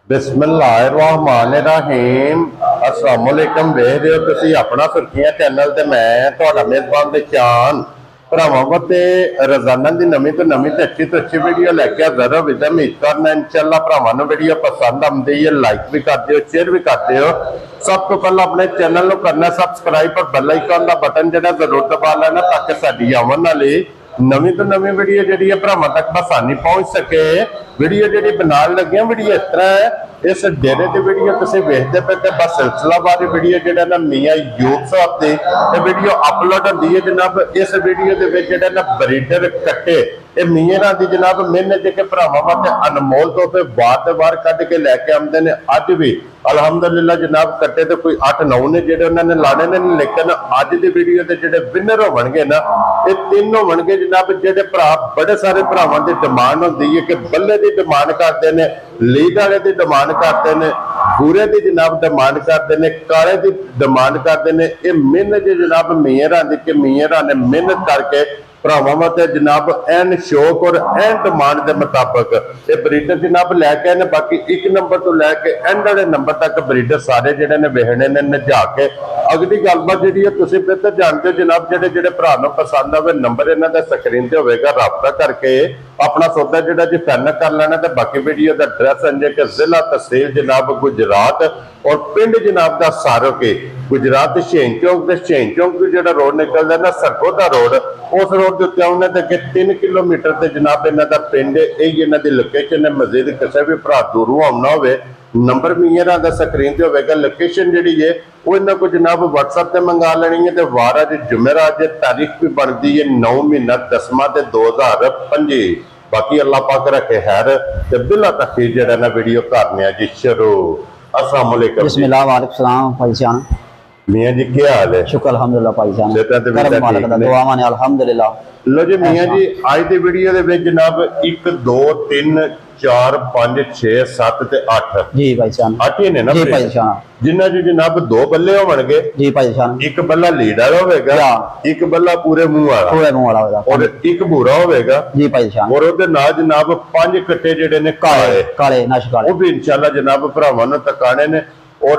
बिस्मिल्लाहिर्रहमानिर्रहीम अस्सलाम वालेकुम। वेख रहे हो तुसी अपना सुर्खियां चैनल ते मैं तुहाडा मेजबान दे चान भरावां ते रोजाना दी नवीं तो अच्छी वीडियो लैके हाज़र हो। विद उम्मीद करना इंशाअल्लाह भरावां नूं वीडियो पसंद आउंदी है, लाइक भी कर दिओ, शेयर भी कर दिओ। सब तो पहले अपने चैनल नूं करना सबसक्राइब और बेल आइकन दा बटन जिहड़ा जरूर दबा लेना ताकि साडी आउण वाली नवीं तो नवीं वीडियो जी भरावां तक आसानी पहुंच सके। वीडियो जी बनाने लगे वीडियो इस तरह है, इस डेरे की वीडियो तुम वेखते पे तो बस सिलसिलावार वीडियो जो ना मियाँ यूब साहब की वीडियो अपलोड होती है जनाब। इस वीडियो के ना ब्रीडर कट्टे ये मियाँ की जनाब मेहनत के भरावां वास्ते अनमोल तोहफे बार कढ़ के लैके आते हैं। अज भी अलहमदुलिल्लाह जनाब कट्टे तो कोई 8-9 ने जो उन्होंने लाने ने, लेकिन अज की वीडियो के जो विनर होंगे ना ये 3 होंगे जनाब। जेडे भरा बड़े सारे भरावां की डिमांड होती है कि बल्ले की डिमांड करते हैं, लीड वाले की डिमांड करते हैं, भूरे की जनाब डिमांड करते हैं, काले की डिमांड करते हैं। ये मेहनत जनाब मियाँ की मियाँ ने मेहनत करके भरावां वास्ते जनाब एन शौक और एन डिमांड के मुताबिक ये ब्रीडर जनाब लैके आए। बाकी 1 नंबर तो लैके एंड वाले नंबर तक ब्रीडर सारे जिहड़े ने वेखने ने नजा के अगली गलबात जी है तुसीं बेहतर जानते हो जनाब। जेडे भरा नूं पसंद आवे नंबर इन्हां दा स्क्रीन ते होवेगा, राबता करके अपना सौदा जिहड़ा जी फाइनल कर लेना। तो बाकी वीडियो का एड्रैस अंजे कि जिला तहसील जनाब गुजरात और पिंड जनाब का सारोके गुजरात शेन चौक के शेन चौक जो रोड निकलता ना सरकोदा रोड, उस रोड के उत्ते उन्हें के 3 किलोमीटर से जनाब इन्हों का पिंड यही इन्हों की लोकेशन है। मजीद किसी भी भरा दूरों आना हो नंबर मियाँ का स्क्रीन से होगा। लोकेशन जी है वो इन्हों को जनाब WhatsApp से मंगा लेनी है। तो वार अज जुमेरात तारीख भी बनती है 9 महीना 10वां 2025। बाकी अल्लाह पाक रखे खैर ते बिला तखीर जड़ा ना वीडियो करने जी शुरू। अस्सलाम वालेकुम। बिस्मिल्लाह वालेकुम सलाम भाई जान। मियाँ जी क्या हाल है? शुक्र अल्हम्दुलिल्लाह भाई जान। करम मालिक दा दुआ माने अल्हम्दुलिल्लाह। लो जी मियाँ जी आज की वीडियो दे जनाब 1 2 3 4 5 6 7 ते 8 जी भाई जान 8 ही ने ना जी भाई जान। जिन्ना जी जनाब 2 बल्ले होणगे जी भाई जान। एक बल्ला लीड वाला होगा, एक बल्ला पूरे मुंह वाला होगा और एक भूरा होगा जी भाई जान। और उहदे नाल जनाब 5 कट्टे जिहड़े ने काले काले नश काले वो भी इंशाल्लाह जनाब भरावां नूं तकाने ने। और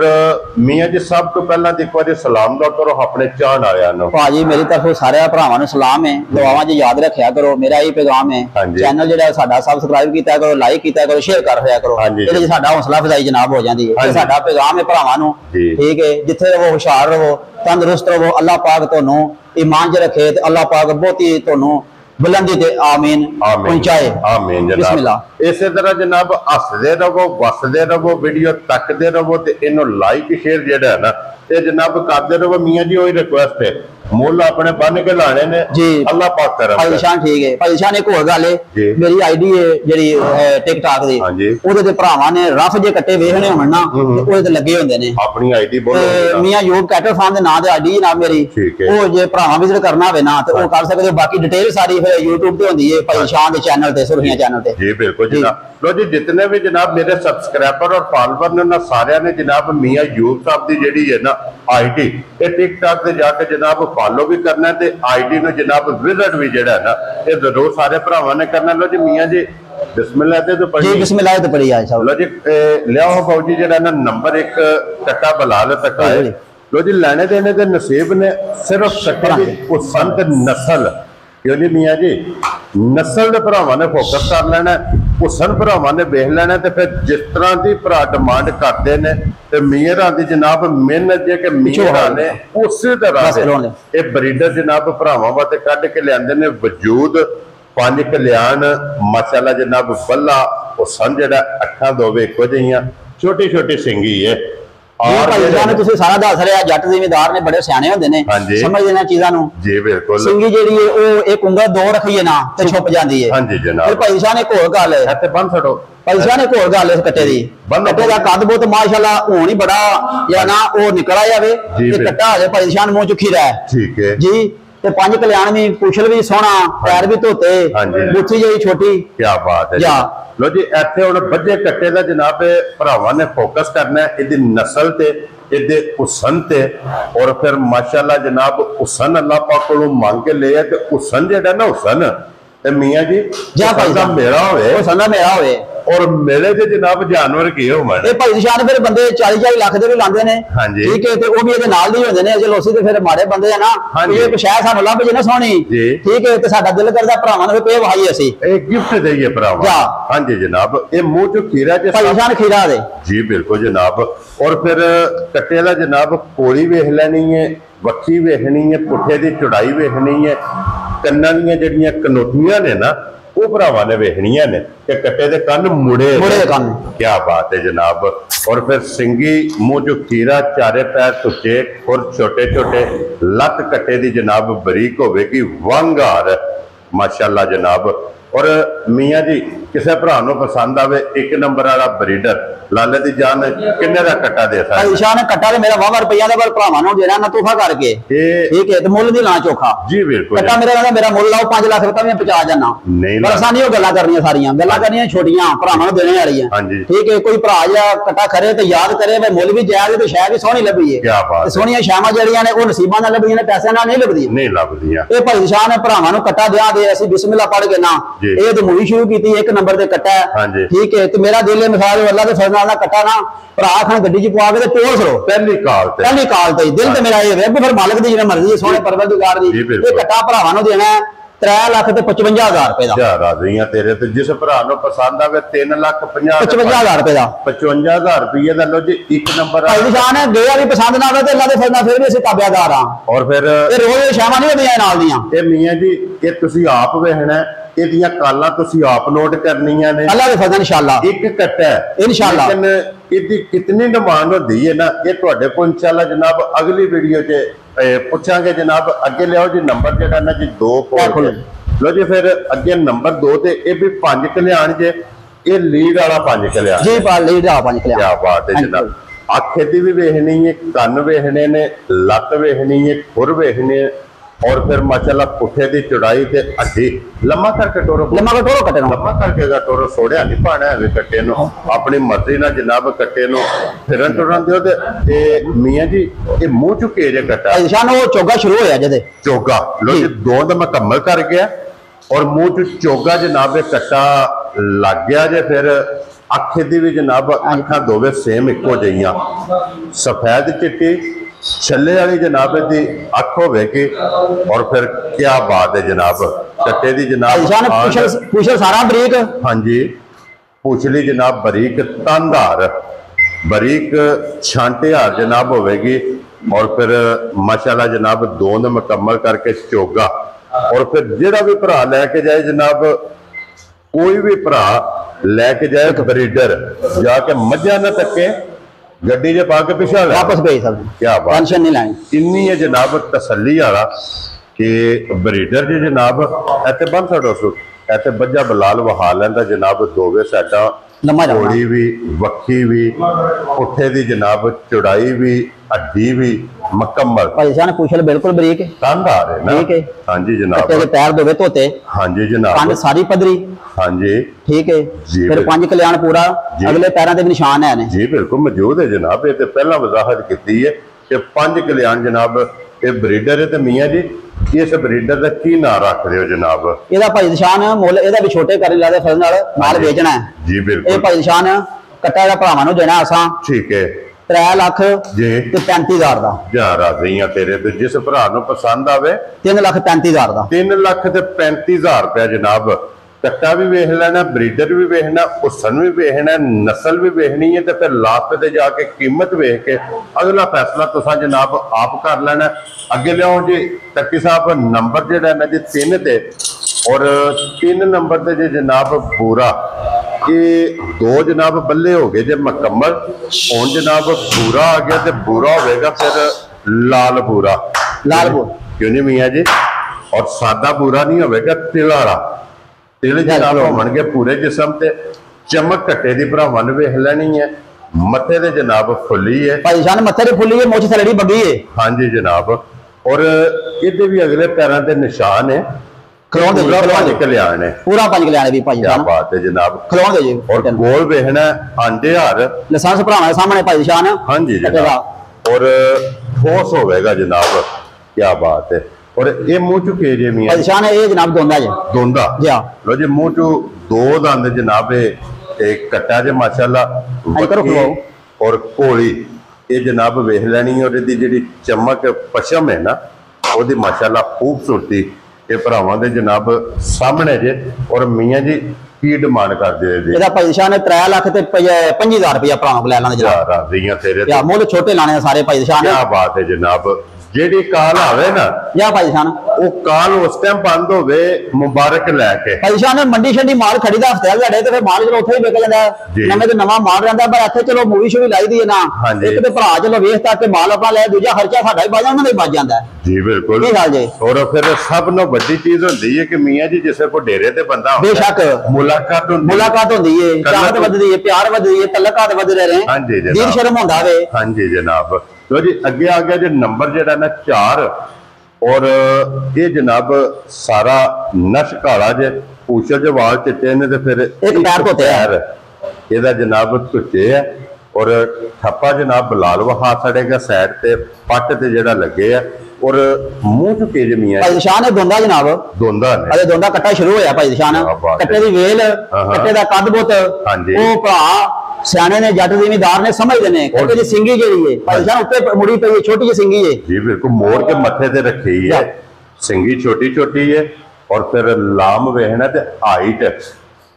मियाँ जी सब तो पहला एक बार सलाम दो करो अपने चाहन वालियां नूं। भाजी मेरी तरफों सारे भरावां नूं सलाम है, दुआवां जी याद रखिया करो। मेरा यही पैगाम है, चैनल जिहड़ा साडा सब्सक्राइब कीता करो, लाइक कीता करो, शेयर कर दिया करो। इहदे च साडा हौसला अफजाई जनाब हो जाती है। साडा पैगाम है भरावां नूं, ठीक है, जिथे रहो हुशियार रहो, तंदुरुस्त रहो, अल्लाह पाक तुहानूं ईमान च रखे ते अल्लाह पाक बहुती तुहानूं बुलंदी ते आमीन पहुंचाए। आमीन जनाब। इसी तरह जनाब हसदे रहो, वसदे रहो, वीडियो तकते रहो ते इन्हों लाइक शेयर जेड़ा है ना ते जनाब करते रहो। मियाँ जी वही रिक्वेस्ट है, मुल अपने बन के लाने ने जी अल्लाह पाक करे। भाई शान ठीक है भाई शान। एक और गल है, मेरी आईडी है जेडी टिकटॉक दी, ओदे ते भरावां ने रफ जे कट्टे वेखने होण ना ओदे ते लगे होंदे ने। अपनी आईडी बोलो मियाँ यूब कैटल फार्म दे नाम ते आईडी जनाब मेरी, ओ जे भरावां विजिट करना होवे ना ते ओ कर सकदे हो। बाकी डिटेल सारी फिर यूट्यूब ते होंदी है भाई शान दे चैनल ते, सुर्खियां चैनल ते। जी बिल्कुल जनाब। लो जी जितने भी जनाब मेरे सब्सक्राइबर और फॉलोवर ने ना सारे ने जनाब मियाँ यूब साहब की जेडी है ना आईडी ये टिकटॉक से जाके जनाब फॉलो भी करना है, आईडी ने जनाब विजिट भी जेड़ा है ना ये जरूर सारे भरावां ने करना। लो जी मियाँ जी बिस्मिल्लाह तो पढ़ी जी, बिस्मिल्लाह तो पढ़ी आज लो जी लियाओ फौजी जेड़ा ना नंबर 1 कट्टा बलाल तक है। लो जी लेने देने के नसीब ने सिर्फ कट्टे दी पसंद नस्ल क्यों जी मियाँ जी नस्ल के भरावां ने फोकस कर लेना, हुसन भरावां ने वेख लेना। तो फिर जिस तरह की भरा डिमांड करते हैं तो मियाँ की जनाब मेहनत है कि मियाँ ने उस तरह से ये ब्रीडर जनाब भरावां वास्ते कढ़ के लियाते ने। वजूद 5 कल्याण माशाल्लाह जनाब बल्ला हुसन जिहड़ा अखां दोवे इक्को जिहियां छोटी छोटी सिंगी है। और सारा दस रहा जट जिमीदार ने बड़े सियाने होंदे ने, समझदे ने चीज़ां नूं। जी बिल्कुल। सिंगी जिहड़ी है ओ एक उंगल 2 रखीए ना ते छुप जांदी है। हां जी जनाब। फिर भाई साहब ने कोल गल है इत्थे बन छड़ो। भाई साहब ने कोल गल इस कट्टे दी, कट्टे दा कद बहुत माशाल्लाह होण ही बड़ा या ना ओ निकला जावे ते कट्टा हजे भाई साहब मुंह चुखी रहा है। ठीक है जी। ते 5 कल्याण भी पुछल भी सोहना, पैर भी धोते, मुट्ठी जी छोटी। क्या बात है जा। लो जी इत्थे हुण बजे कट्टे दा जनाब भरावां ने फोकस करना है इहदी नस्ल ते इहदे हुसन ते। और फिर माशाल्लाह जनाब हुसन अल्लाह पाक कोलों मंग के लिया ते हुसन जेड़ा ना हुसन ਤੇ ਮੀਆਂ ਜੀ ਜਾਂ ਭਾਈ ਦਾ ਮੇਰਾ ਹੋਵੇ, ਉਹ ਸੰਦਾ ਮੇਰਾ ਹੋਵੇ ਔਰ ਮੇਲੇ ਤੇ ਜਨਾਬ ਜਾਨਵਰ ਕੀ ਹੋਵਣ। ਇਹ ਭਾਈ ਸ਼ਾਨ ਫਿਰ ਬੰਦੇ 40-40 ਲੱਖ ਦੇ ਵੀ ਲਾਉਂਦੇ ਨੇ, ਠੀਕ ਹੈ, ਤੇ ਉਹ ਵੀ ਇਹਦੇ ਨਾਲ ਦੇ ਹੁੰਦੇ ਨੇ। ਚਲੋ ਅਸੀਂ ਤੇ ਫਿਰ ਮਾੜੇ ਬੰਦੇ ਆ ਨਾ, ਇਹ ਇੱਕ ਸ਼ਹਿਰ ਸਾਨੂੰ ਲੱਭ ਜੇ ਨਾ ਸੋਹਣੀ, ਠੀਕ ਹੈ, ਤੇ ਸਾਡਾ ਦਿਲ ਕਰਦਾ ਭਰਾਵਾਂ ਨੂੰ ਪੇ ਵਹਾਈ ਅਸੀਂ ਇਹ ਗਿਫਟ ਦੇਈਏ ਭਰਾਵਾਂ। ਹਾਂਜੀ ਜਨਾਬ, ਇਹ ਮੂੰਹ ਚੋਂ ਖੀਰਾ ਜੇ ਭਾਈ ਸ਼ਾਨ ਖੀਰਾ ਦੇ ਜੀ ਬਿਲਕੁਲ ਜਨਾਬ। ਔਰ ਫਿਰ ਕੱਟੇ ਦਾ ਜਨਾਬ ਕੋਲੀ ਵੇਖ ਲੈਣੀ ਹੈ, ਵੱਖੀ ਵੇਖਣੀ ਹੈ, ਪੁੱਠੇ ਦੀ ਚੌੜਾਈ ਵੇਖਣੀ ਹੈ, ਕੰਨਾਂ ਦੀਆਂ ਜਿਹੜੀਆਂ ਕਨੋਟੀਆਂ ਨੇ ਨਾ ਉਹ ਭਰਾਵਾਂ ਨੇ ਵੇਖਣੀਆਂ ਨੇ ਕਿ ਕੱਟੇ ਦੇ ਕੰਨ ਮੁੜੇ ਕੰਨ। ਕੀ ਬਾਤ ਹੈ ਜਨਾਬ। ਔਰ ਫਿਰ ਸਿੰਗੀ, ਮੂੰਹ ਚੋਂ ਖੀਰਾ, ਚਾਰੇ ਪੈਰ ਤੁੱਚੇ ਔਰ ਛੋਟੇ ਛੋਟੇ, ਲੱਤ ਕੱਟੇ ਦੀ ਜਨਾਬ ਬਰੀਕ ਹੋਵੇਗੀ, ਵੰਗਾਰ ਮਾਸ਼ਾਅੱਲਾ ਜਨਾਬ। ਔਰ ਮੀਆਂ ਜੀ ਕਿਸੇ ਭਰਾ ਨੂੰ ਪਸੰਦ ਆਵੇ 1 ਨੰਬਰ ਵਾਲਾ ਬਰੀਡਰ ਲਾਲੇ ਦੀ ਜਾਨ ਕਿੰਨੇ ਦਾ ਕੱਟਾ ਦੇ ਸਕਦਾ? ਭਾਈ ਸ਼ਾਨ ਕੱਟਾ ਤੇ ਮੇਰਾ 20 ਰੁਪਈਆ ਦਾ, ਪਰ ਭਰਾਵਾਂ ਨੂੰ ਦੇਣਾ ਨਾ ਤੋਹਫਾ ਕਰਕੇ, ਠੀਕ ਹੈ, ਤੇ ਮੁੱਲ ਦੀ ਲਾ ਚੋਖਾ ਜੀ ਬਿਲਕੁਲ। ਕੱਟਾ ਮੇਰਾ ਮੁੱਲ ਲਾਓ 5 ਲੱਖ ਰੁਪਏ ਮੈਂ ਪਹੁੰਚਾ ਜਾਣਾ, ਪਰ ਆਸਾਨੀ ਉਹ ਗੱਲਾਂ ਕਰਨੀਆਂ, ਸਾਰੀਆਂ ਗੱਲਾਂ ਕਰਨੀਆਂ ਛੋਟੀਆਂ, ਭਰਾਵਾਂ ਨੂੰ ਦੇਣੇ ਵਾਲੀਆਂ, ਠੀਕ ਹੈ। ਕੋਈ ਭਰਾ ਜਾਂ ਕੱਟਾ ਖਰੇ ਤੇ ਯਾਦ ਕਰੇ ਵੀ ਮੁੱਲ ਵੀ ਜਾਇਜ਼ ਤੇ ਸ਼ਾਇਦ ਵੀ ਸੋਹਣੀ ਲੱਭੀ ਹੈ, ਤੇ ਸੋਹਣੀਆਂ ਸ਼ਾਮਾਂ ਜਿਹੜੀਆਂ ਨੇ ਉਹ ਨਸੀਬਾਂ ਨਾਲ ਲੱਭੀਆਂ ਨੇ, ਪੈਸਿਆਂ ਨਾਲ ਨਹੀਂ ਲੱਭਦੀਆਂ। ਇਹ ਭਾਈ ਸ਼ਾਨ ਭਰਾਵਾਂ ਨੂੰ ਕੱਟਾ ਦਿਆ ਦੇ, ਅਸੀਂ ਬਿਸਮਿਲ੍ਲਾ ਪੜ੍ਹ ਕੇ ਨਾ ਇਹ ਤੇ ਮੂਵੀ ਸ਼ੁਰੂ ਕੀਤੀ, 1 ਨੰਬਰ ਤੇ ਕੱਟਾ, ਠੀਕ ਹੈ, ਤੇ ਮੇਰਾ ਦਿਲ ਹੈ ਮਿਸਾਲ ਅੱਲਾ ਦੇ ਫਜ਼ਲ ਨਾਲ ਕੱਟਾ ਨਾ ਭਰਾ ਖਾਨ ਗੱਡੀ ਚ ਪਵਾ ਕੇ ਤੇ ਟੋਲ ਸਰੋ ਪਹਿਲੀ ਕਾਲ ਤੇ ਦਿਲ ਤੇ ਮੇਰਾ ਇਹ ਵੇ ਫਿਰ ਮਾਲਕ ਦੀ ਜਿਵੇਂ ਮਰਜ਼ੀ, ਸੋਹਣੇ ਪਰਵਰਦੀਗਾਰ ਦੀ, ਇਹ ਕੱਟਾ ਭਰਾਵਾਂ ਨੂੰ ਦੇਣਾ 3,55,000 ਰੁਪਏ ਦਾ। ਰਾਜ਼ੀਆਂ ਤੇਰੇ ਤੇ, ਜਿਸ ਭਰਾ ਨੂੰ ਪਸੰਦ ਆਵੇ 3,55,000 ਰੁਪਏ ਦਾ, 55,000 ਰੁਪਏ ਦਾ ਲੋ ਜੀ। 1 ਨੰਬਰ ਭਾਈ ਨਿਸ਼ਾਨ ਹੈ, ਗਿਆ ਵੀ ਪਸੰਦ ਨਾ ਆਵੇ ਤੇ ਅੱਲਾ ਦੇ ਫਜ਼ਲ ਨਾਲ ਫਿਰ ਵੀ ਅਸੀਂ ਤਾਬਿਆਦਾਰ ਹਾਂ। ਔਰ ਫਿਰ ਇਹ ਰੋਜ਼ ਸ਼ਾਮਾਂ ਨਹੀਂ ਹੁੰਦੀਆਂ ਨਾਲ ਦੀਆਂ। ਇਹ ਮੀਆਂ ਜੀ ਇਹ ਤੁਸੀਂ ਆਪ ਵੇਖਣਾ, ਇਹਦੀਆਂ ਕਾਲਾਂ ਤੁਸੀਂ ਆਪ ਨੋਟ ਕਰਨੀਆਂ ਨੇ, ਅੱਲਾ ਦੇ ਫਜ਼ਲ ਇਨਸ਼ਾਅੱਲਾ। ਇੱਕ ਕੱਟਾ ਇਨਸ਼ਾਅੱਲਾ, ਲੇਕਿਨ ਇਹਦੀ ਕਿਤਨੀ ਡਿਮਾਂਡ ਹੁੰਦੀ ਹੈ ਨਾ, ਇਹ ਤੁਹਾਡੇ ਕੋਲ ਇਨਸ਼ਾਅੱਲਾ ਜਨਾਬ ਅਗਲੀ ਵੀਡੀਓ 'ਚ ਪੁੱਛਾਂਗੇ ਜਨਾਬ। ਅੱਗੇ ਲਿਆਓ ਜੀ ਨੰਬਰ ਜਿਹੜਾ ਨਾ ਜੀ 2 ਕੋਲ ਲੋ ਜੀ। ਫਿਰ ਅੱਗੇ ਨੰਬਰ 2 ਤੇ ਇਹ ਵੀ 5 ਕਲਿਆਣ ਜੇ, ਇਹ ਲੀਡ ਵਾਲਾ 5 ਕਲਿਆਣ ਜੀ, ਲੀਡ ਵਾਲਾ 5 ਕਲਿਆਣ। ਕੀ ਬਾਤ ਹੈ ਜਨਾਬ। ਅੱਖ ਦੀ ਵੀ ਵੇਖਣੀ ਹੈ, ਕੰਨ ਵੇਖਣੇ ਨੇ, ਲੱਤ ਵੇਖਣੀ ਹੈ, ਖੁਰ ਵੇਖਣੇ, और फिर माशाल्लाह पुठे की चौड़ाई ते हड्डी लम्मा करके टोरो कटे लम्मा करके टोरो सोड़िया नहीं पाना है कट्टे नो अपनी मर्जी ना जनाब कट्टे नो फिरन टुरन दियो ते मियां जी ये मुंह चुके जे कट्टा निशान वो चोगा शुरू होया जदे चोगा लो जी दो तो मुकम्मल कर गया और मुंह च चोगा जनाब कट्टा लग गया जे फिर अख दी भी जनाब अखा दोवे सेम इको जइयां सफेद चिट्टी छले वाली जनाब की अख होगी और फिर क्या बात है जनाब कट्टे दी जनाब पूछल सारा बरीक हाँ जी पूछली जनाब बरीक तंधार बरीक छांटेहार जनाब होगी और फिर माशाल्लाह जनाब दोनों मुकम्मल करके चोगा और फिर जिहड़ा भी भरा लैके जाए जनाब कोई भी भरा लैके जाए ब्रीडर जाके मझां ना तके गड्डी च पा के पिछा वापस भेज सकते क्या बात टेंशन नहीं लेनी इन्नी है जनाब तसल्ली वाला कि ब्रीडर जी जनाब इत्थे बन छड़ो सो इत्थे बज्जा बलाल वहा लैंदा जनाब दोवे साइडा घोड़ी भी वक्खी भी पुठे दी जनाब चौड़ाई भी हड्डी भी मुकम्मल भाईजान पूछल बिल्कुल बरीक शानदार है ना ठीक है हाँ जी जनाब तेरे पैर दोवे धोते हाँ जी जनाब कंध सारी पदरी हाँ जी ठीक है फिर 5 कल्याण पूरा अगले पैरों के निशान है ने जी बिल्कुल मौजूद है जनाब ये तो पहला वजाहत की है कि 5 कल्याण जनाब ये ब्रीडर है तो मियां जी इस ब्रीडर का की नाम रख रहे हो जनाब ਇਹਦਾ ਭਾਈ ਨਿਸ਼ਾਨ ਮੁੱਲ ਇਹਦਾ ਵੀ ਛੋਟੇ ਕਰ ਲਾਦੇ ਫਜ਼ਲ ਨਾਲ ਮਾਲ ਵੇਚਣਾ ਹੈ जी बिल्कुल ਇਹ ਭਾਈ ਨਿਸ਼ਾਨ ਕੱਟਾ ਦਾ ਭਰਾਵਾਂ ਨੂੰ ਦੇਣਾ ਅਸਾਂ ठीक है 3 ਲੱਖ जी ਤੇ 35000 ਦਾ ਜਾ ਰਾਜ਼ੀਆਂ ਤੇਰੇ ਤੇ ਜਿਸ ਭਰਾ ਨੂੰ ਪਸੰਦ ਆਵੇ 3,35,000 ਦਾ 3,35,000 रुपया जनाब कट्टा भी वेख लेना ब्रीडर भी वेखना हुसन भी वेखना नस्ल भी वेखनी है तो फिर लास्ट ते जाके कीमत वेख के अगला फैसला तुसा जनाब आप कर लेना अगे लियाओ जी टक्की साहब नंबर जो है जी 3 ते और 3 नंबर ते जी जनाब पूरा ये 2 जनाब बल्ले हो गए जे मुकम्मल हुण जनाब पूरा आ गया तो पूरा होगा फिर लाल पूरा क्यों नहीं मियाँ जी और सादा पूरा नहीं होगा तिल वाला तिल जनाब होणगे पूरे जिसम ते चमक घट्टे दी भरावां ने वेख लैनी है मथे दे जनाब फुल्ली है भाई जान मथे दे फुल्ली है मोछ थलड़ी बगी है हाँ जी जनाब और इहदे भी अगले पैरां ते निशान है खलोण दे 5 कल्याण है पूरा 5 कल्याण भी भाई क्या बात है जनाब खलोण दे जी और गोल वेखना आंडे हार लाइसेंस भरावां दे सामने भाई निशान हाँ जी जनाब और ठोस होवेगा जनाब क्या बात है और ये मुंह चू के जे मियां भाई शान ये जनाब दोंदा जे दोंदा जी हां लो जी मुंह चू दो दंद जनाब एक कट्टा जे माशाल्लाह और कोली ये जनाब वेख लैनी और इहदी जिहड़ी चमक पशम है ना ओहदी माशाल्लाह खूबसूरती ये भरावां दे जनाब सामने जे और मियां जी की डिमांड कर दे ਇਹਦਾ ਭਾਈ ਸ਼ਾਹ ਨੇ 3 ਲੱਖ ਤੇ 25000 ਰੁਪਇਆ ਭਰਾਵਾਂ ਕੋਲ ਲੈ ਲਾਂਗੇ ਜਨਾਬ ਰਾਜ਼ੀਆਂ ਤੇਰੇ ਯਾ ਮੁੱਲ ਛੋਟੇ ਲਾਣੇ ਸਾਰੇ ਭਾਈ ਸ਼ਾਹ ਨੇ ਕੀ ਬਾਤ ਹੈ ਜਨਾਬ ਜਿਹੜੀ ਕਾਲ ਆਵੇ ਨਾ ਯਾ ਭਾਈ ਸ਼ਾਹ ਉਹ ਕਾਲ ਉਸ ਟਾਈਮ ਬੰਦ ਹੋਵੇ ਮੁਬਾਰਕ ਲੈ ਕੇ ਭਾਈ ਸ਼ਾਹ ਨੇ ਮੰਡੀ ਛੰਡੀ ਮਾਲ ਖੜੀਦਾ ਹਫਤੇ ਲੜੇ ਤੇ ਫਿਰ ਮਾਲ ਚਲੋ ਉੱਥੇ ਹੀ ਵਿਕ ਜਾਂਦਾ ਨਵੇਂ ਤੇ ਨਵਾਂ ਮਾਲ ਰਹਿੰਦਾ ਪਰ ਇੱਥੇ ਚਲੋ ਮੂਵੀ ਸ਼ੂਵੀ ਲਾਈ ਦੀ ਹੈ ਨਾ ਇੱਕ ਤੇ ਭਰਾ ਚਲੋ ਵੇਖ ਤੱਕ ਕੇ ਮਾਲ ਆਪਣਾ ਲੈ ਦੂਜਾ ਖਰਚਾ ਸਾਡਾ ਹੀ ਬਾਜਾ ਉਹਨਾਂ ਦਾ ਹੀ ਬਚ ਜਾਂਦਾ ਜੀ ਬਿਲਕੁਲ ਕੀ ਹਾਲ ਜੀ ਔਰ ਫਿਰ ਸਭ ਨੂੰ ਵੱਡੀ ਚੀਜ਼ ਹੁੰਦੀ ਹੈ ਕਿ ਮੀਆਂ ਜੀ ਜਿਸੇ ਕੋ ਡੇਰੇ ਤੇ ਬੰਦਾ ਹੁੰਦਾ ਬੇਸ਼ੱਕ ਮੁਲਾਕਾਤ ਹੁੰਦੀ ਹੈ ਚਾਹਤ ਵੱਧਦੀ ਹੈ ਪਿਆਰ ਵੱਧਦੀ ਹੈ ਤਲਕਾਤ ਵੱਧਦੇ ਰਹੇ ਹਾਂਜੀ ਜਨਾਬ ਦੀਨ ਸ਼ਰਮ ਹੁੰਦਾ ਵੇ ਹਾਂਜੀ ਜਨਾਬ तो जी अगे आ गया जो नंबर जो ना 4 और ये जनाब सारा नश काला जे पूछल जो वाल चिट्टे ने तो फिर एक पैर धोते हैं ਇਹਦਾ ਜਨਾਬ ਧੁੱਚੇ ਹੈ और ठप्पा जनाब लाल वहा सड़ेगा साइड ते पट ते जेड़ा लगे है और मुंह चुके जमीया भाई शाह ने दोंदा जनाब दोंदा ने अरे दोंदा कट्टा शुरू होया भाई शाह ने कट्टे दी वेल कट्टे दा कद बुत ओ भरा सियाने ने जट जिमीदार ने समझदे ने कट्टे दी सिंगी जेड़ी है भाई शाह उत्ते मुड़ी पई छोटी जी सिंगी है जी बिल्कुल मोड़ के मथे ते रखी है सिंगी छोटी छोटी है और फिर लाम वेखना ते हाइट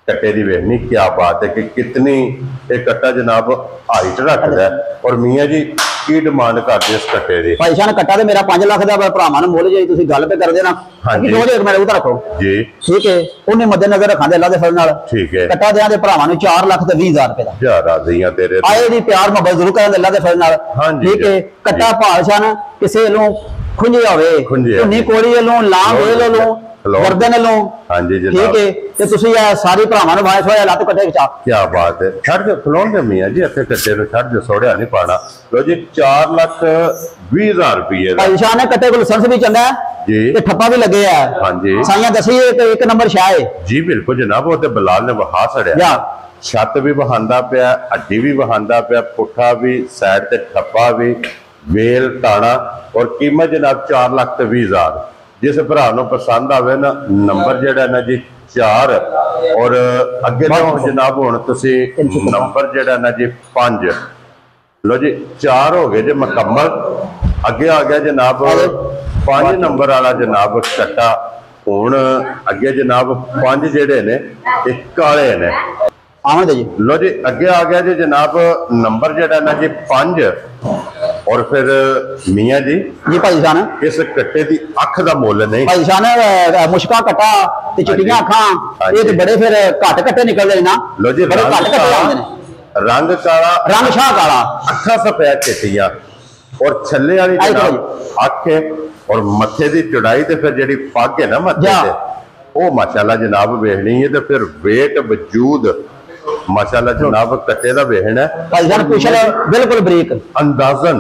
कट्टे दी वेखनी क्या बात है कि कितनी एक कट्टा जनाब हाइट रखता है और मियां जी की डिमांड करते इस कट्टे दी भाई शाह कट्टा ते मेरा 5 लाख दा भरावां ने मुੱਲ जे तुसी गल पे कर देना कि दो एक मिनट उधर रखो जी ठीक है उन्हें मद्देनजर रखा दे अल्लाह दे फजल नाल ठीक है कट्टा देयां दे भरावां नु 4 लाख ते 20000 रुपए दा जा राज़ियां तेरे आए दी प्यार मोहब्बत जरूर कर दे अल्लाह दे फजल नाल ठीक है कट्टा भाल शाह ना किसे लो खुंजिया होवे उन्नी कोड़ी लो लाम वे लो गर्दन लो हां जी जनाब ठीक है ते तुसी ये सारी भरावां नु वाइस होया लत कट्टे खचा क्या बात है छड़ जो खलोन दे मियां जी इथे कट्टे नु छड़ जो सोड़िया नहीं पाना लो जी 4,20,000 रुपए भाई शाह ने कट्टे को लाइसेंस भी चंगा है जी ते ठप्पा भी लगे है हां जी साइयां दसी एक नंबर शाह है जी बिल्कुल जनाब वो ते बिलाल ने वहा सड़या या छत भी वहांदा पिया हड्डी भी वहांदा पिया पुठा भी साइड ते ठप्पा भी वेल टाणा और कीमत जनाब 4,20,000 जिस भरा पसंद आवे ना नंबर जेड़ा ना जी 4 और अगे तो जनाब हुण तुसी नंबर जेड़ा ना जी 5 लो जी 4 हो गए जी मुकम्मल अगे आ गया जनाब 5 नंबर वाला जनाब कट्टा हुण अगे जनाब 5 जेड़े ने एक काले ने आमद जी लो जी अगे आ गया जी जनाब नंबर जेड़ा ना जी 5 और फिर मियां जी भाई शाह ने इस कट्टे दी अख दा मुੱਲ नहीं भाई शाह ने मुश्का कट्टा ते चिट्टियां अखां ये ते बड़े फिर घट कट्टे निकलदे ना लो जी बड़े घट कट्टे आंदे ने रंग काला रंग शाह काला अखा सफेद चिट्टियां और छल्ले वाली जनाब अख है और मथे दी चौड़ाई ते फिर जेडी पग है ना मथे ते ओ माशाल्लाह जनाब वेखनी है ते फिर वेट वजूद माशाल्लाह जनाब कट्टे दा वेखना भाई शाह पूछ ले बिल्कुल बरीक अंदाजन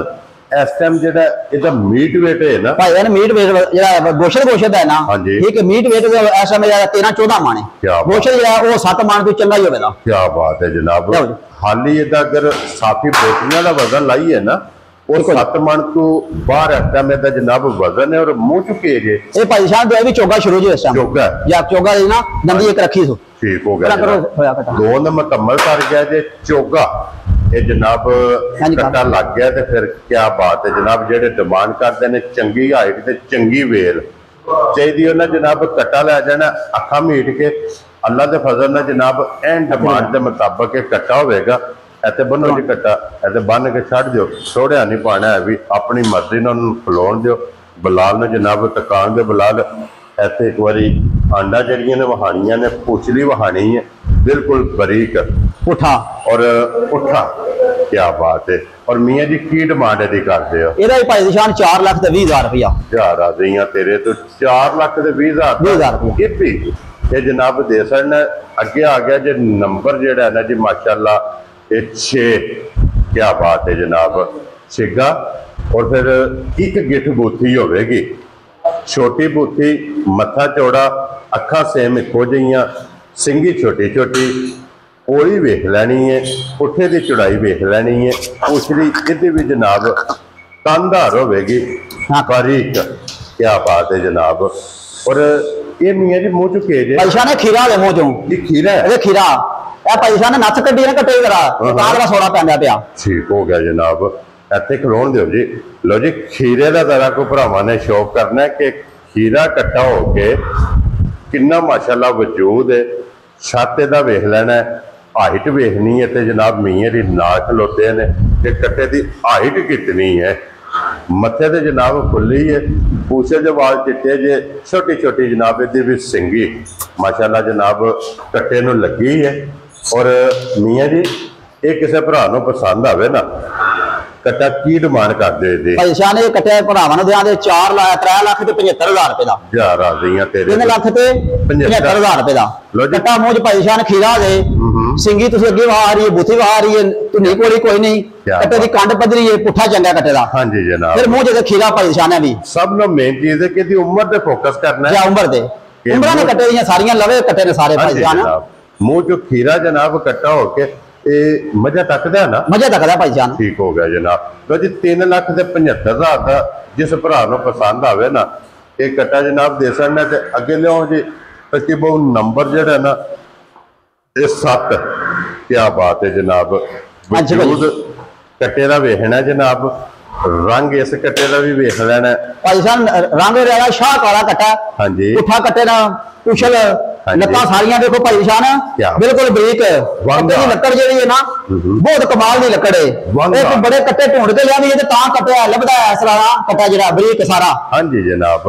इस टाइम जेड़ा इदा मीट वेट है ना भाई यार मीट वेट जेड़ा गोश्त है ना ठीक है मीट वेट इस समय 13-14 मान है गोश्त जेड़ा वो 7 मान कोई चंगा ही होवेगा क्या बात है जनाब हाली इदा अगर साफी बोटियां दा वजन लाई है ना और 7 मन तो बाहर आता में दा जनाब वजन है और मुंह चुके जे ए भाई शाह दे भी चोगा शुरू जो इस टाइम चोगा या चोगा ना दंदी एक रखी सो ठीक हो गया दो ने मुकम्मल कर गया जे चोगा ये जनाब कट्टा लग गया तो फिर क्या बात है जनाब जेडे डिमांड करते ने चंगी हाइट ते चंगी वेल चाहिए ना जनाब कट्टा लै जाना अखा मीट के अल्लाह के फजल ने जनाब एन डिमांड के मुताबिक कट्टा होगा ऐसे बनो जी कट्टा ऐसे बन के छड़ दो छोड़िया नहीं पाना है भी अपनी मर्जी ने खलोन दो बिलाल ने जनाब तकान दे बिलाल ऐसे एक बारी आंडा जड़ियां ने वहानियां ने पुछली वहानी है बिल्कुल बरीक उठा और उठा क्या बात है और मियां जी की डिमांड दी करते हो ਇਹਦਾ ਭਾਈ ਨਿਸ਼ਾਨ 4,20,000 ਰੁਪਇਆ यार आ गईयां तेरे तो 4,20,000 ये भी ये जनाब दे सन अगे आ गया जे नंबर जेड़ा है ना जी माशाल्लाह ये 6 क्या बात है जनाब छिगा और फिर एक गिठ बूथी होगी छोटी बूथी मथा चौड़ा अखा सेम इको जिहियां सिंगी छोटी छोटी ओली वेख लैनी है पुठे की चौड़ाई वेख लैनी है उछली इहदी भी जनाब तंदार होगी बारीक क्या बात है जनाब। और ये मियाँ जी मुंह चुके जे पैसा ने खीरा दे मुंह चों ये खीरा है खीरा पैसा ने नथ कड्डी ना कट्टे करा सोना पैंदा पिया ठीक हो गया जनाब। इत्थे खलोण दिओ जी। लो जी खीरे का जरा को भरावां ने शौक करना है कि खीरा कट्टा होके किन्ना माशाअल्लाह वजूद है। छाते दा वेख लेना है, हाइट वेखनी है तो जनाब मियाँ दी नाल खलोते ने कि कट्टे दी हाइट कितनी है। मत्थे ते जनाब खुली है, पूछे जो वाल चिट्टे जे, छोटी छोटी जनाब इहदी भी सिंगी माशाअल्लाह जनाब कट्टे नूं लगी है। और मियाँ जी ये किसी भरा नूं पसंद आवे ना कट्टा की डिमांड करदे जी? पैसा ने कट्टे भरावां नूं देआं दे 4 लाख 3 लाख ते 75,000 रुपए दा। यार आ गईयां तेरे 3 लाख ते 75,000 रुपए दा कट्टा मुंह च पैसा ने खीरा दे सिंगी तुसीं अगे वाह रही है, बुथी वाह रही है, धुनी कोली कोई नहीं, कट्टे दी कंड पधरी है, पुट्ठा चंगा कट्टे दा। हां जी जनाब। फिर मुंह च खीरा पैसा ने भी सब नो मेन चीज है कि दी उम्र ते फोकस करना है। उम्र दे उम्र ने कट्टे दी सारियां लवे कट्टे ने सारे पैसा ना मुंह जो खीरा जनाब कट्टा होके मजा तकदा है ना, मजा तकदा पैसा ठीक हो गया जनाब। तो जी 3 लाख ते 75,000 का जिस भरा नूं पसंद आवे ना ये कट्टा जनाब दे सकना ते अगे लियो जी तकरीबन नंबर जेड़ा ना ये 7। क्या बात है जनाब। वजूद कट्टे दा वेखना जनाब, रंग इस कट्टे का भी वेख लेना भाई साहब। रंग रहा शाह काला कट्टा हाँ जी पुठा कट्टे ना कुशल लत्तां सारियां देखो भाई साहब बिल्कुल बरीक लकड़ जी है ना बहुत कमाल की लकड़ है। बड़े कट्टे ढूंढ के लिया भी तां कट्टा लभदा है इस तरह कट्टा जरा बरीक सारा। हाँ जी जनाब।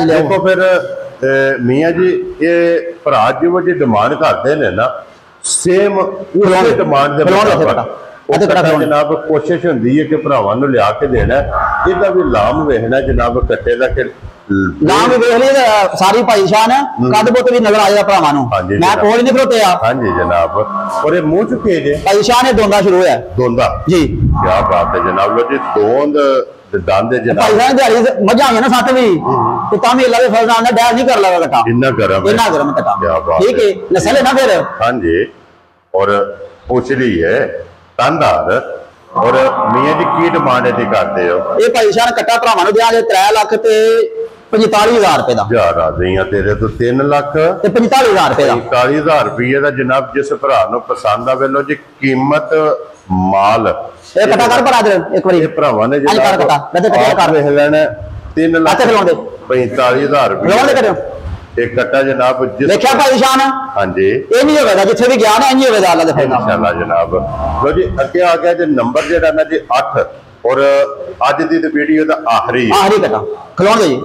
देखो फिर मियाँ जी ये भरा जो जी डिमांड करते हैं ना सेम उसी डिमांड जनाब कोशिश होंगी है कि भरावां नूं लिया के देना। इहदा भी लाम वेखना जनाब कट्टे का कि लाम भी वेख ली सारी भाई शान कद बुत भी नजर आ जाए भरावां नूं। मैं कोल नहीं खलोते आ। हाँ जी जनाब। और ये मुंह चुके जे भाई शान ने दोंदा शुरू है दोंदा जी। क्या बात है जनाब। लो जी दोंद दांदे जनाब भाई साहब दिहाड़ी मजा आई ना साथ भी तो तां भी अल्लाह दे फजल नाल डैर नहीं कर लगा कट्टा इतना गरम कट्टा। क्या बात ठीक है नस्ल है ना फिर। हाँ जी। और पूछड़ी है तंदार। और मियाँ जी की डिमांड है करते हो? ये भाई शान कट्टा भरावां नूं देआं 3 लाख ते 45,000 रुपए दा। यार आ गईयां तेरे तो 3 लाख ते 45,000 रुपए दा 45,000 रुपये दा जनाब जिस भरा नूं पसंद आवे। लो जी कीमत माल ये कट्टा कर भरा दे एक बारी भरावां ने जनाब आप वेख लेना 3 लाख 45,000 रुपये एक कट्टा जनाब देखा भाई शान। हाँ जी ये नहीं होगा जिथे भी गया ना इंज होगा अल्लाह दे फजल इंशाल्लाह जनाब। लो जी अगे आ गया जी नंबर जेड़ा ना जी 8 और अज दी वीडियो दा आखिरी कट्टा खलोण दे जी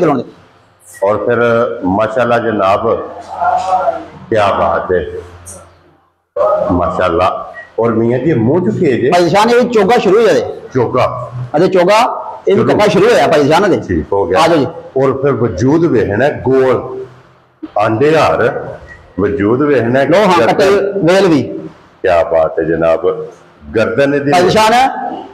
खलोण दे। और फिर माशाल्लाह जनाब क्या बात है माशाल्लाह। और मियाँ जी मुंह चुके जे भाई शान ये चोगा शुरू हो जाए चोगा अरे चोगा ये भी कट्टा शुरू होया भाई शान दे। ठीक हो गया। आ जाओ जी। और फिर वजूद वेखना गोल आंडे हार वजूद वेखना लो हां कट्टे वेल भी। क्या बात है जनाब। गर्दन दी भाई शान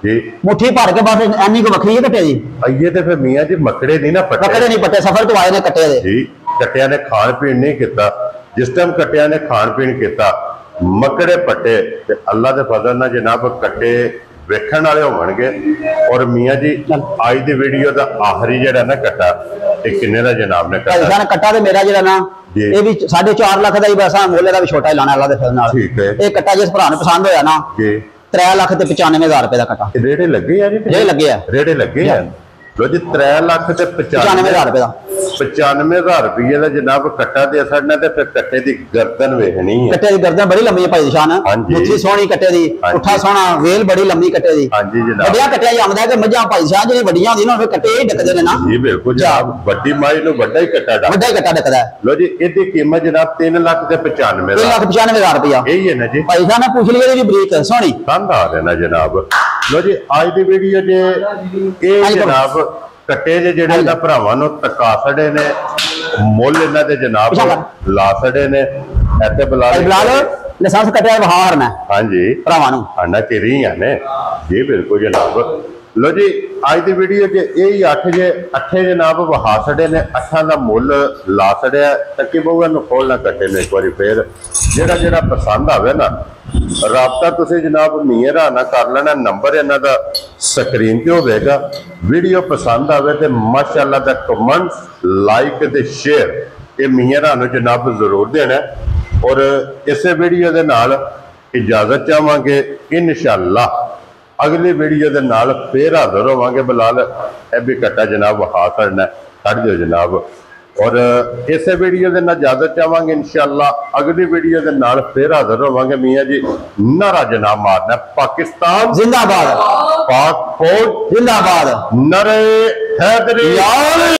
जी मुट्ठी भर के बस एनी को बखरी है कट्टे जी। आइए तो फिर मियाँ जी मकड़े नहीं ना पट्टे मकड़े नहीं पट्टे सफर तो आए ने कट्टे दे जी। कट्टिया ने खान पीन नहीं किया जिस टाइम कट्टिया ने खान पीन किया मकड़े पट्टे ते अल्लाह दे फजल नाल जनाब कट्टे वेखण वाले होणगे। और मियाँ जी आज दी वीडियो दा आखिरी जेड़ा ना कट्टा ये किन्ने दा जनाब ने कट्टा कट्टा ते मेरा जेड़ा ना ये भी 4.5 लाख दा ही पैसा मोले दा भी छोटा ही लाना अल्लाह दे फजल नाल। ठीक है ये कट्टा जिस भरा नूं पसंद होया ना जी 3 लाख ते 95,000 रुपए दा कट्टा रेड़े लगे यार रेड़े लगे हैं। लो जी 3 लाख ते 95,000 रुपए दा 95,000 रुपये का जनाब कट्टा दे सकना ते फिर कट्टे दी गर्दन वेखनी है। कट्टे दी गर्दन बड़ी लंबी है भाई शान मुट्ठी सोहनी कट्टे दी पुट्ठा सोहना वेल बड़ी लंबी कट्टे दी। हां जी जनाब बड़िया कट्टिया आंदा है कि मझां भाई शान जेडी वड्डियां होंदी ना फिर कट्टे ही डकदे ने ना जी बिल्कुल जनाब बड़ी माई नु बड़ा ही कट्टा डकदा है। लो जी इहदी कीमत जनाब 3 लाख ते 95,000 रुपया यही है ना जी। भाई शान ने पूछ लिया जी बरीक सोहनी शानदार है ना जनाब। लो जी आज दी वीडियो जे ए जनाब कट्टे जेडे ना भरावां नूं तका छड़े ने मुल इन्हां दे जनाब ला छड़े ने इत्थे बुला लो लाइसेंस कट्टे बहार ना। हां जी भरावां नूं आना तेरी ने जी बिल्कुल जनाब। लो जी अज की वीडियो च यही 8 जे 8 जनाब वहा छड़े ने 8 का मुल ला छड़िया तकी बहुआ खोलना कट्टे ने एक बार फिर जेड़ा जेड़ा पसंद आवे ना राबता तुसी जनाब मियां राणा कर लेना नंबर इन्हां दा स्क्रीन ते होगा वीडियो पसंद आवे तो माशाअल्लाह दा कमेंट्स लाइक ते शेयर ये मियां राणा जनाब जरूर देना और इस वीडियो के नाल इजाजत चाहांगे इंशाअल्लाह अगली वीडियो के नाल फिर हाजिर होवांगे बिलाल ए भी कट्टा जनाब वहा करना कट दो जनाब और इस वीडियो के नाल इजाजत चाहांगे इंशाअल्लाह अगली वीडियो के नाल फिर हाजिर होवांगे मियां जी नारा जनाब मारना पाकिस्तान जिंदाबाद पाक फौज जिंदाबाद नारे हैदरी